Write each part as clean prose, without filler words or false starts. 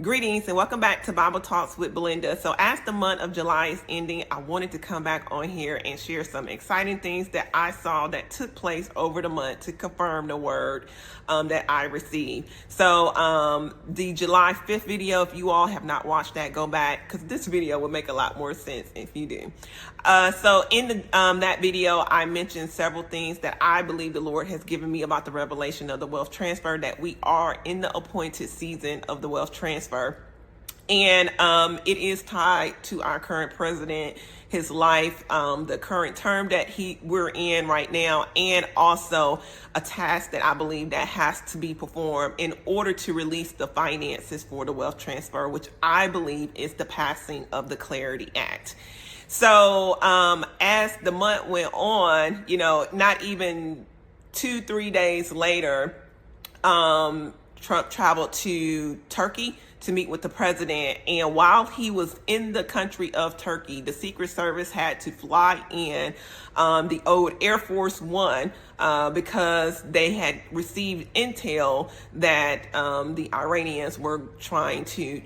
Greetings and welcome back to Bible Talks with Belinda. So as the month of July is ending, I wanted to come back on here and share some exciting things that I saw that took place over the month to confirm the word that I received. So the July 5th video, if you all have not watched that, go back because this video will make a lot more sense if you do. So in that video, I mentioned several things that I believe the Lord has given me about the revelation of the wealth transfer, that we are in the appointed season of the wealth transfer. And it is tied to our current president, his life, the current term that we're in right now, and also a task that I believe that has to be performed in order to release the finances for the wealth transfer, which I believe is the passing of the Clarity Act. So as the month went on, not even 2-3 days later, Trump traveled to Turkey to meet with the president. And while he was in the country of Turkey, the Secret Service had to fly in the old Air Force One because they had received intel that the Iranians were trying to,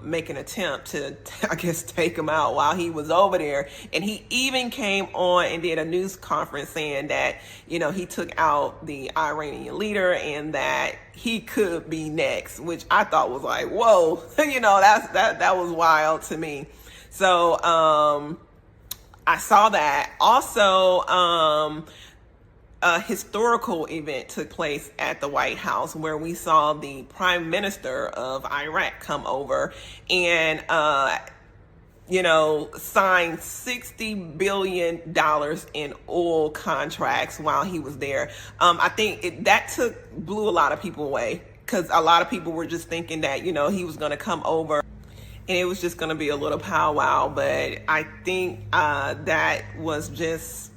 make an attempt to, I guess, take him out while he was over there. And he even came on and did a news conference saying that, he took out the Iranian leader and that he could be next, which I thought was like, whoa, that was wild to me. So I saw that. Also, a historical event took place at the White House where we saw the Prime Minister of Iraq come over and signed $60 billion in oil contracts while he was there. I think that blew a lot of people away because a lot of people were just thinking that, he was going to come over and it was just going to be a little powwow. But I think that was just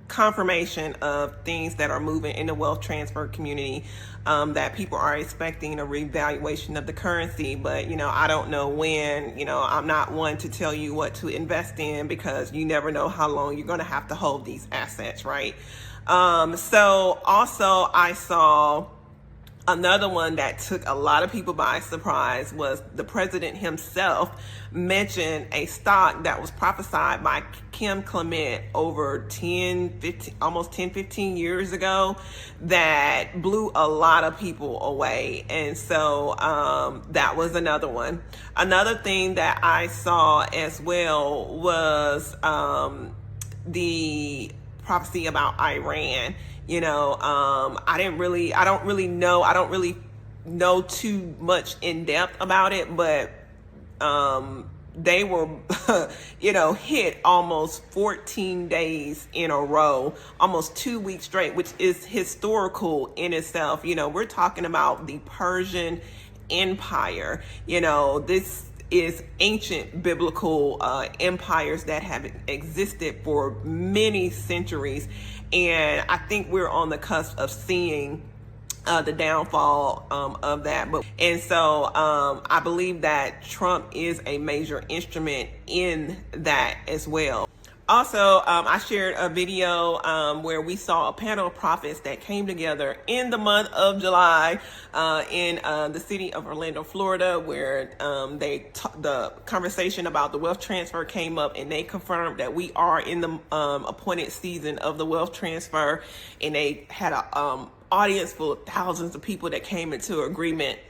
confirmation of things that are moving in the wealth transfer community, that people are expecting a revaluation of the currency. But I don't know when. I'm not one to tell you what to invest in because you never know how long you're going to have to hold these assets, right? So also I saw another one that took a lot of people by surprise was the president himself mentioned a stock that was prophesied by Kim Clement over 15 years ago that blew a lot of people away. And so that was another one. Another thing that I saw as well was the prophecy about Iran. I don't really know too much in depth about it, but they were, hit almost 14 days in a row, almost 2 weeks straight, which is historical in itself. We're talking about the Persian Empire. This is ancient biblical empires that have existed for many centuries. And I think we're on the cusp of seeing the downfall of that. And so I believe that Trump is a major instrument in that as well. Also, I shared a video where we saw a panel of prophets that came together in the month of July in the city of Orlando, Florida, where the conversation about the wealth transfer came up, and they confirmed that we are in the appointed season of the wealth transfer. And they had an audience full of thousands of people that came into agreement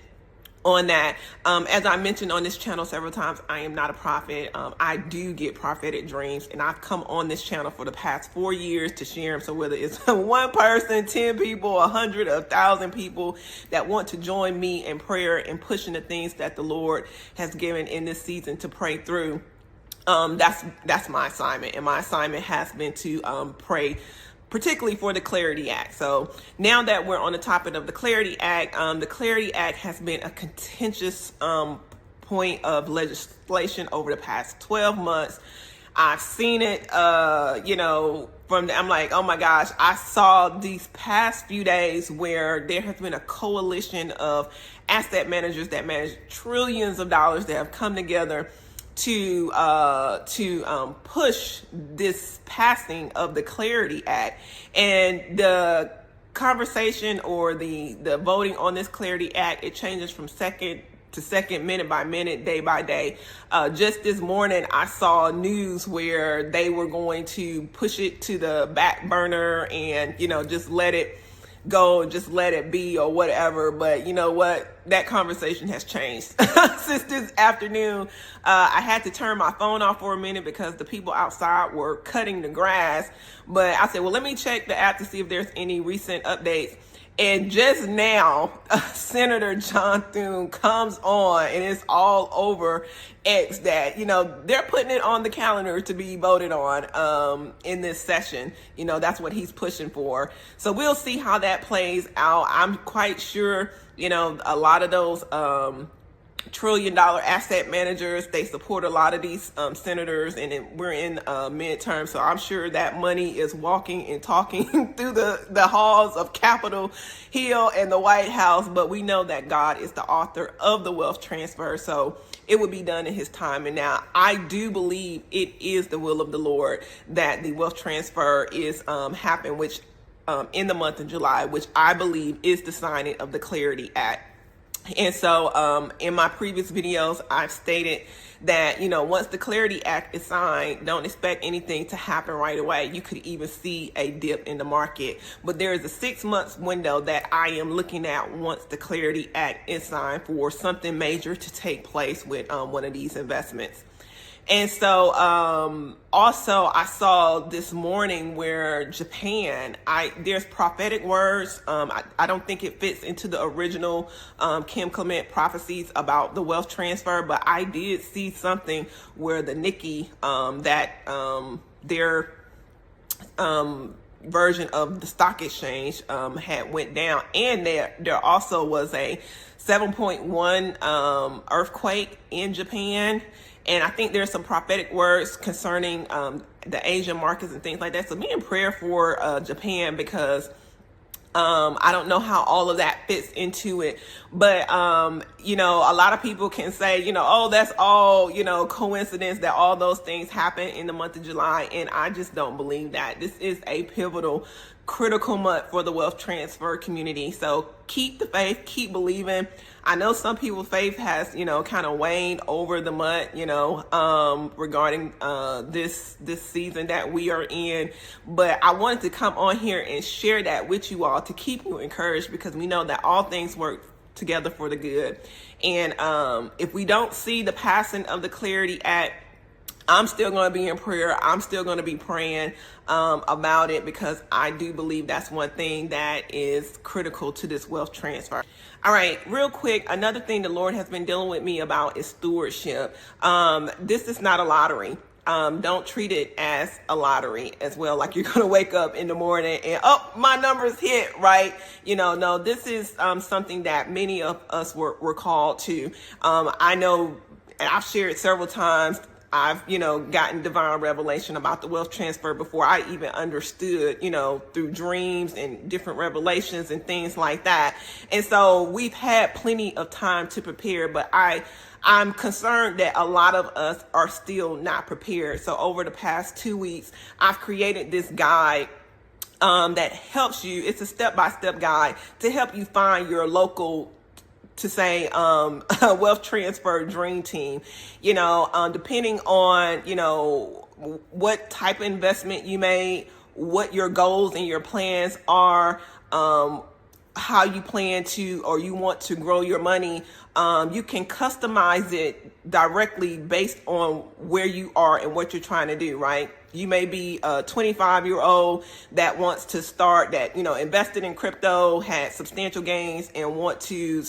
on that. As I mentioned on this channel several times, I am not a prophet. I do get prophetic dreams, and I've come on this channel for the past 4 years to share them. So whether it's one person, 10 people, 100, 1,000 people that want to join me in prayer and pushing the things that the Lord has given in this season to pray through, that's my assignment. And my assignment has been to pray particularly for the Clarity Act. So now that we're on the topic of the Clarity Act has been a contentious point of legislation over the past 12 months. I've seen it, I'm like, oh my gosh, I saw these past few days where there has been a coalition of asset managers that manage trillions of dollars that have come together to push this passing of the Clarity Act. And the conversation or the voting on this Clarity Act, it changes from second to second, minute by minute, day by day. Just this morning, I saw news where they were going to push it to the back burner and, just let it go, just let it be or whatever. But you know what? That conversation has changed since this afternoon. I had to turn my phone off for a minute because the people outside were cutting the grass. But I said, well, let me check the app to see if there's any recent updates. And just now, Senator John Thune comes on, and it's all over X that, they're putting it on the calendar to be voted on in this session. That's what he's pushing for. So we'll see how that plays out. I'm quite sure, a lot of those trillion-dollar asset managers, they support a lot of these senators, and we're in midterm, so I'm sure that money is walking and talking through the halls of Capitol Hill and the White House. But we know that God is the author of the wealth transfer, so it will be done in his time. And now I do believe it is the will of the Lord that the wealth transfer is happen, which in the month of July, which I believe is the signing of the Clarity Act. And so in my previous videos, I've stated that, once the Clarity Act is signed, don't expect anything to happen right away. You could even see a dip in the market. But there is a 6 months window that I am looking at once the Clarity Act is signed for something major to take place with one of these investments. And so also I saw this morning where Japan, there's prophetic words. I don't think it fits into the original Kim Clement prophecies about the wealth transfer, but I did see something where the Nikkei, their version of the stock exchange had went down, and there also was a 7.1 earthquake in Japan. And I think there's some prophetic words concerning the Asian markets and things like that. So be in prayer for Japan, because I don't know how all of that fits into it. But, a lot of people can say, oh, that's all, coincidence that all those things happen in the month of July. And I just don't believe that. This is a pivotal, critical month for the wealth transfer community. So keep the faith, keep believing. I know some people's faith has, kind of waned over the month, regarding this season that we are in. But I wanted to come on here and share that with you all to keep you encouraged, because we know that all things work together for the good. And if we don't see the passing of the Clarity Act, I'm still going to be in prayer. I'm still going to be praying about it, because I do believe that's one thing that is critical to this wealth transfer. All right, real quick, another thing the Lord has been dealing with me about is stewardship. This is not a lottery. Don't treat it as a lottery as well, like you're going to wake up in the morning and, oh, my numbers hit, right? No, this is something that many of us were called to. I know, and I've shared several times, I've, gotten divine revelation about the wealth transfer before I even understood, through dreams and different revelations and things like that. And so we've had plenty of time to prepare, but I'm concerned that a lot of us are still not prepared. So over the past 2 weeks, I've created this guide that helps you. It's a step-by-step guide to help you find your local, to say, wealth transfer dream team, depending on, what type of investment you made, what your goals and your plans are, how you plan to, or you want to grow your money. You can customize it directly based on where you are and what you're trying to do, right? You may be a 25-year-old that wants to start, that, invested in crypto, had substantial gains, and want to,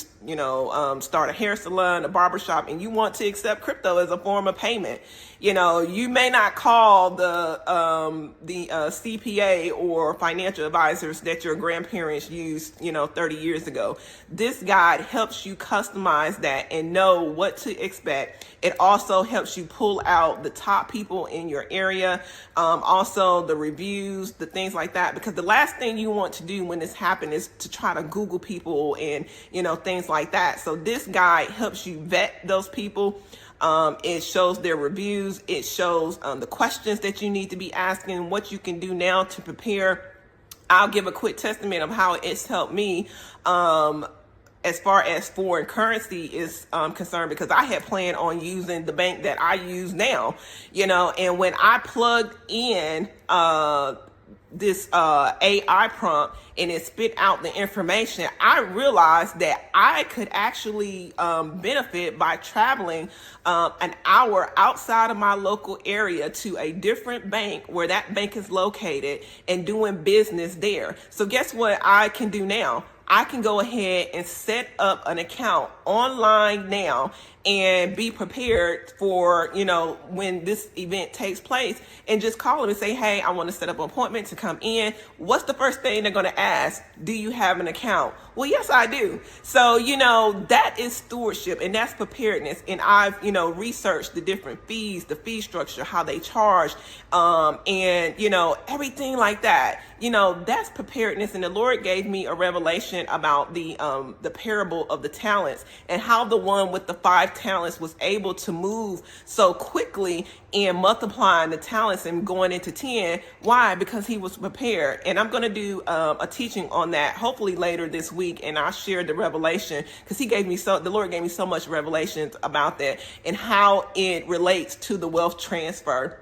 start a hair salon, a barbershop, and you want to accept crypto as a form of payment. You may not call the CPA or financial advisors that your grandparents used, 30 years ago. This guide helps you customize that and know what to expect. It also helps you pull out the top people in your area, also the reviews, the things like that, because the last thing you want to do when this happens is to try to Google people and, things like that. So this guide helps you vet those people. It shows their reviews. It shows the questions that you need to be asking, what you can do now to prepare. I'll give a quick testament of how it's helped me. as far as foreign currency is concerned, because I had planned on using the bank that I use now, and when I plugged in this AI prompt and it spit out the information, I realized that I could actually benefit by traveling an hour outside of my local area to a different bank where that bank is located and doing business there. So guess what I can do now? I can go ahead and set up an account online now and be prepared for, when this event takes place, and just call them and say, hey, I want to set up an appointment to come in. What's the first thing they're going to ask? Do you have an account? Well, yes, I do. So, that is stewardship, and that's preparedness. And I've, researched the different fees, the fee structure, how they charge, and, everything like that. That's preparedness. And the Lord gave me a revelation about the parable of the talents, and how the one with the 5 talents was able to move so quickly in multiplying the talents and going into 10. Why? Because he was prepared. And I'm going to do a teaching on that hopefully later this week, and I'll share the revelation, because the Lord gave me so much revelations about that and how it relates to the wealth transfer.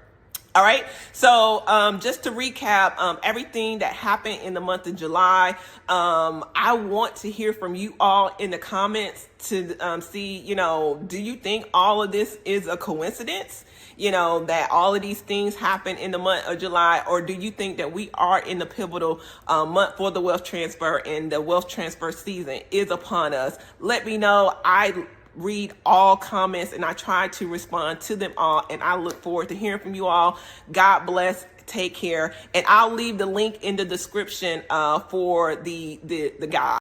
All right. So just to recap everything that happened in the month of July, I want to hear from you all in the comments to see, do you think all of this is a coincidence? That all of these things happen in the month of July, or do you think that we are in the pivotal month for the wealth transfer, and the wealth transfer season is upon us? Let me know. I read all comments and I try to respond to them all, and I look forward to hearing from you all. God bless. Take care. And I'll leave the link in the description for the guide.